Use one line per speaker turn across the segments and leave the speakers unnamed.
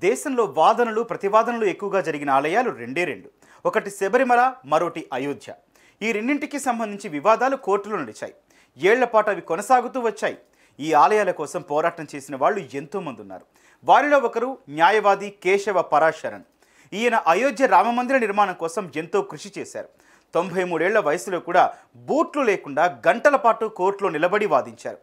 దేశంలో వాదనలు ప్రతివాదనలు ఎక్కువగా జరిగిన ఆలయాలు రెండు. ఒకటి శబరిమల, మరోటి అయోధ్య. ఈ రెండింటికి సంబంధించి వివాదాలు కోర్టులో నడిచాయి. ఏళ్లపాటు అవి కొనసాగుతూ వచ్చాయి. ఈ ఆలయాల కోసం పోరాటం చేసిన వాళ్ళు ఎంతోమంది ఉన్నారు. వారిలో ఒకరు న్యాయవాది కేశవ పరాశరన్. ఈయన అయోధ్య రామమందిర నిర్మాణం కోసం ఎంతో కృషి చేశారు. 93 ఏళ్ల వయసులో కూడా బూట్లు లేకుండా గంటల పాటు కోర్టులో నిలబడి వాదించారు.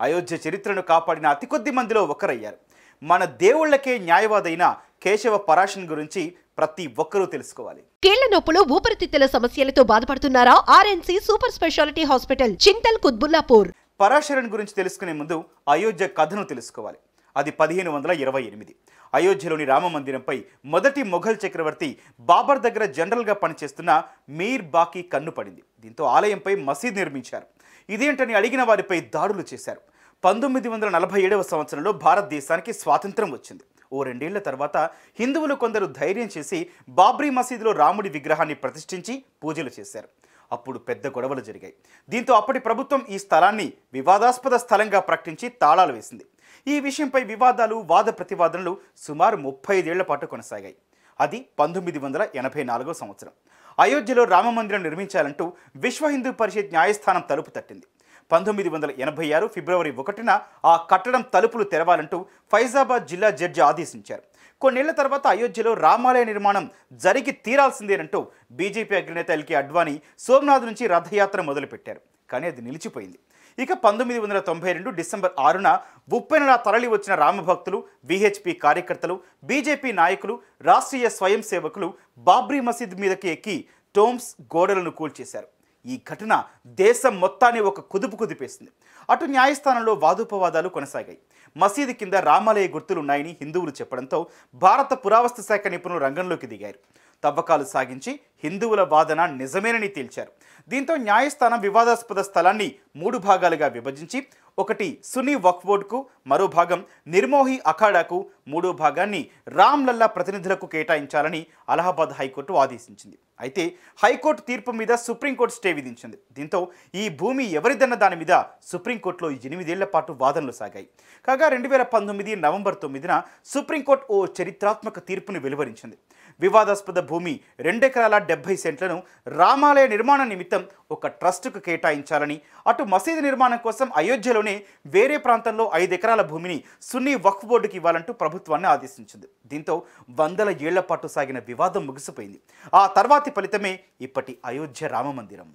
అయోధ్య చరిత్రను కాపాడిన అతి కొద్ది మందిలో ఒకరయ్యారు. మన దేవుళ్లకే న్యాయవాదైన కేశవ పరాశరన్ గురించి ప్రతి ఒక్కరూ తెలుసుకోవాలి.
కీళ్ల నొప్పులు, ఊపిరితిత్తుల సమస్యలతో బాధపడుతున్నారా? RNC super speciality hospital, Chintal, Quthbullapur.
Parasaran గురించి తెలుసుకునే ముందు అయోధ్య కథను తెలుసుకోవాలి. అది 1528. అయోధ్యలోని రామమందిరంపై మొదటి మొఘల్ చక్రవర్తి బాబర్ దగ్గర జనరల్గా పనిచేస్తున్న మీర్ బాకీ కన్ను పడింది. దీంతో ఆలయంపై మసీద్ నిర్మించారు. ఇదేంటని అడిగిన వారిపై దాడులు చేశారు. 1947వ సంవత్సరంలో భారతదేశానికి స్వాతంత్రం వచ్చింది. ఓ 2 ఏళ్ల తర్వాత హిందువులు కొందరు ధైర్యం చేసి బాబ్రీ మసీదులో రాముడి విగ్రహాన్ని ప్రతిష్ఠించి పూజలు చేశారు. అప్పుడు పెద్ద గొడవలు జరిగాయి. దీంతో అప్పటి ప్రభుత్వం ఈ స్థలాన్ని వివాదాస్పద స్థలంగా ప్రకటించి తాళాలు వేసింది. ఈ విషయంపై వివాదాలు, వాద ప్రతివాదనలు సుమారు 35 ఏళ్ల పాటు కొనసాగాయి. అది 1984వ సంవత్సరం. అయోధ్యలో రామమందిరం నిర్మించాలంటూ విశ్వ హిందూ పరిషత్ న్యాయస్థానం తలుపు తట్టింది. 1986 ఫిబ్రవరి 1న ఆ కట్టడం తలుపులు తెరవాలంటూ ఫైజాబాద్ జిల్లా జడ్జి ఆదేశించారు. కొన్నేళ్ల తర్వాత అయోధ్యలో రామాలయ నిర్మాణం జరిగి తీరాల్సిందేనంటూ బీజేపీ అగ్రనేత ఎల్కే అడ్వాణీ సోమనాథ్ నుంచి రథయాత్ర మొదలుపెట్టారు. కానీ అది నిలిచిపోయింది. ఇక 1992 డిసెంబర్ 6న ఉప్పెనలా తరలి వచ్చిన రామభక్తులు, విహెచ్పి కార్యకర్తలు, బీజేపీ నాయకులు, రాష్ట్రీయ స్వయం సేవకులు బాబ్రీ మసీద్ మీదకి ఎక్కి టోమ్స్ గోడలను కూల్చేశారు. ఈ ఘటన దేశం మొత్తాన్ని ఒక కుదుపు కుదిపేసింది. అటు న్యాయస్థానంలో వాదోపవాదాలు కొనసాగాయి. మసీదు కింద రామాలయ గుర్తులున్నాయని హిందువులు చెప్పడంతో భారత పురావస్తు శాఖ నిపుణులు రంగంలోకి దిగారు. తవ్వకాలు సాగించి హిందువుల వాదన నిజమేనని తేల్చారు. దీంతో న్యాయస్థానం వివాదాస్పద స్థలాన్ని 3 భాగాలుగా విభజించి ఒకటి సున్నీ వక్ఫ్ బోర్డుకు, మరో భాగం నిర్మోహి అఖాడాకు, 3వ భాగాన్ని రామ్లల్లా ప్రతినిధులకు కేటాయించాలని అలహాబాద్ హైకోర్టు ఆదేశించింది. అయితే హైకోర్టు తీర్పు మీద సుప్రీంకోర్టు స్టే విధించింది. దీంతో ఈ భూమి ఎవరిదన్న దాని మీద సుప్రీంకోర్టులో 8 ఏళ్ల పాటు వాదనలు సాగాయి. కాగా 2019 నవంబర్ 9న సుప్రీంకోర్టు ఓ చరిత్రాత్మక తీర్పును వెలువరించింది. వివాదాస్పద భూమి 2 ఎకరాల 70 సెంట్లను రామాలయ నిర్మాణ నిమిత్తం ఒక ట్రస్టుకు కేటాయించాలని, అటు మసీదు నిర్మాణం కోసం అయోధ్యలోనే వేరే ప్రాంతంలో 5 ఎకరాల భూమిని సున్నీ వక్ఫ్ బోర్డుకి ఇవ్వాలంటూ ప్రభుత్వాన్ని ఆదేశించింది. దీంతో 100 ఏళ్ల పాటు సాగిన వివాదం ముగిసిపోయింది. ఆ తర్వాతి ఫలితమే ఇప్పటి అయోధ్య రామమందిరం.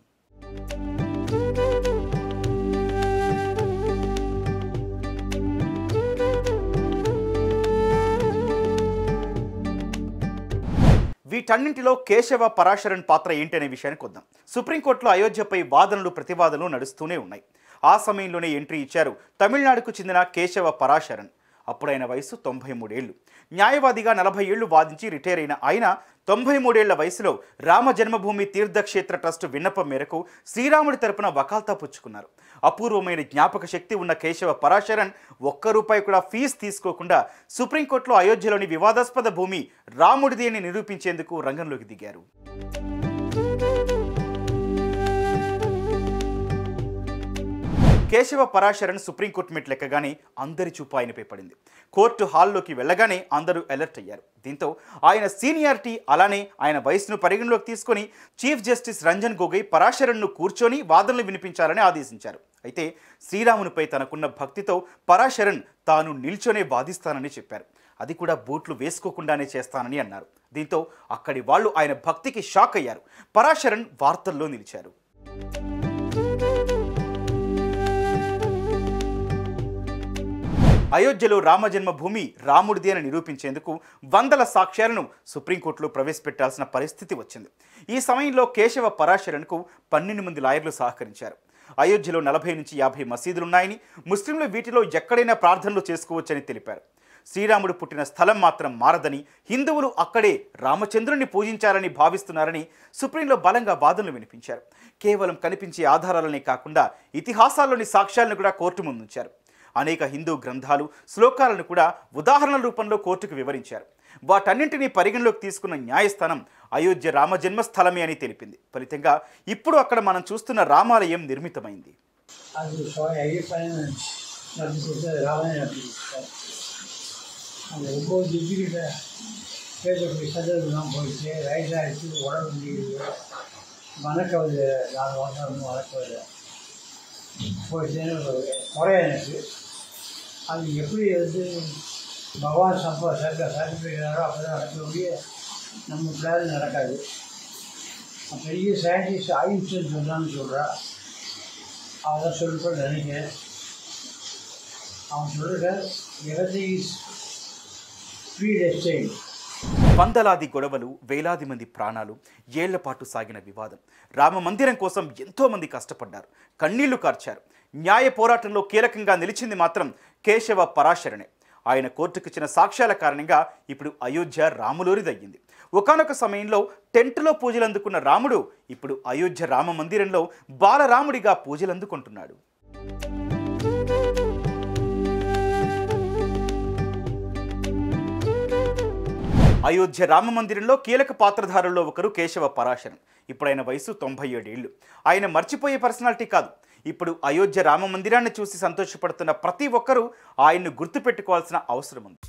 వీటన్నింటిలో కేశవ పరాశరన్ పాత్ర ఏంటనే విషయానికి వద్దాం. సుప్రీంకోర్టులో అయోధ్యపై వాదనలు ప్రతివాదనలు నడుస్తూనే ఉన్నాయి. ఆ సమయంలోనే ఎంట్రీ ఇచ్చారు తమిళనాడుకు చెందిన కేశవ పరాశరన్. అప్పుడైన వయసు 93 ఏళ్లు. న్యాయవాదిగా 40 ఏళ్లు వాదించి రిటైర్ అయిన ఆయన 93 ఏళ్ల వయసులో రామ జన్మభూమి తీర్థక్షేత్ర ట్రస్టు విన్నపం మేరకు శ్రీరాముడి తరపున వకాల్తా పుచ్చుకున్నారు. అపూర్వమైన జ్ఞాపక శక్తి ఉన్న కేశవ పరాశరన్ ₹1 కూడా ఫీజు తీసుకోకుండా సుప్రీంకోర్టులో అయోధ్యలోని వివాదాస్పద భూమి రాముడిది అని నిరూపించేందుకు రంగంలోకి దిగారు. కేశవ పరాశరన్ సుప్రీంకోర్టు మెట్లెక్కగానే అందరి చూపు ఆయనపై పడింది. కోర్టు హాల్లోకి వెళ్ళగానే అందరూ అలర్ట్ అయ్యారు. దీంతో ఆయన సీనియారిటీ, అలానే ఆయన వయసును పరిగణలోకి తీసుకొని చీఫ్ జస్టిస్ రంజన్ గొగోయ్ పరాశరన్ను కూర్చొని వాదనలు వినిపించాలని ఆదేశించారు. అయితే శ్రీరామునిపై తనకున్న భక్తితో పరాశరన్ తాను నిల్చొనే వాదిస్తానని చెప్పారు. అది కూడా బూట్లు వేసుకోకుండానే చేస్తానని అన్నారు. దీంతో అక్కడి వాళ్ళు ఆయన భక్తికి షాక్ అయ్యారు. పరాశరన్ వార్తల్లో నిలిచారు. అయోధ్యలో రామజన్మభూమి రాముడిది అని నిరూపించేందుకు 100 సాక్ష్యాలను సుప్రీంకోర్టులో ప్రవేశపెట్టాల్సిన పరిస్థితి వచ్చింది. ఈ సమయంలో కేశవ పరాశరన్కు 12 మంది లాయర్లు సహకరించారు. అయోధ్యలో 40 నుంచి 50 మసీదులున్నాయని, ముస్లింలు వీటిలో ఎక్కడైనా ప్రార్థనలు చేసుకోవచ్చని తెలిపారు. శ్రీరాముడు పుట్టిన స్థలం మాత్రం మారదని, హిందువులు అక్కడే రామచంద్రుని పూజించాలని భావిస్తున్నారని సుప్రీంలో బలంగా వాదనలు వినిపించారు. కేవలం కనిపించే ఆధారాలనే కాకుండా ఇతిహాసాల్లోని సాక్ష్యాలను కూడా కోర్టు ముందుంచారు. అనేక హిందూ గ్రంథాలు, శ్లోకాలను కూడా ఉదాహరణల రూపంలో కోర్టుకు వివరించారు. వాటన్నింటినీ పరిగణలోకి తీసుకున్న న్యాయస్థానం అయోధ్య రామజన్మస్థలమే అని తెలిపింది. ఫలితంగా ఇప్పుడు అక్కడ మనం చూస్తున్న రామాలయం నిర్మితమైంది.
அந்த 9 டிகிரியில் பேசக்கூடிய சதவீதம் போயிடுச்சு, வயசாகிடுச்சு, உடம்பு முடியுது, மனக்கவலை 4 மாதம் மனக்கவலை போயிடுச்சுன்னு ஒரு குறை எனக்கு. அது எப்படி பகவான் சர்டிஃபிகேட்டாரோ அப்போ தான் நடக்கக்கூடிய நம்ம பிளான் நடக்காது. பெரிய சயின்டிஸ்ட் ஐன்ஸ்டைன் சொன்னான்னு சொல்கிறா, அதான் சொல்லிட்டு நினைக்கிறேன். அவன் சொல்கிற everything is predestined.
వందలాది గొడవలు, వేలాది మంది ప్రాణాలు, ఏళ్ల పాటు సాగిన వివాదం. రామ మందిరం కోసం ఎంతో మంది కష్టపడ్డారు, కన్నీళ్లు కార్చారు. న్యాయ పోరాటంలో కీలకంగా నిలిచింది మాత్రం కేశవ పరాశరణే. ఆయన కోర్టుకిచ్చిన సాక్ష్యాల కారణంగా ఇప్పుడు అయోధ్య రాములోరిదయ్యింది. ఒకానొక సమయంలో టెంట్లో పూజలు అందుకున్న రాముడు ఇప్పుడు అయోధ్య రామ మందిరంలో బాలరాముడిగా పూజలు అందుకుంటున్నాడు. అయోధ్య రామ మందిరంలో కీలక పాత్రధారుల్లో ఒకరు కేశవ పరాశరన్. ఇప్పుడు ఆయన వయసు 97 ఏళ్ళు. ఆయన మర్చిపోయే పర్సనాలిటీ కాదు. ఇప్పుడు అయోధ్య రామ మందిరాన్ని చూసి సంతోషపడుతున్న ప్రతి ఒక్కరూ ఆయన్ను గుర్తుపెట్టుకోవాల్సిన అవసరం ఉంది.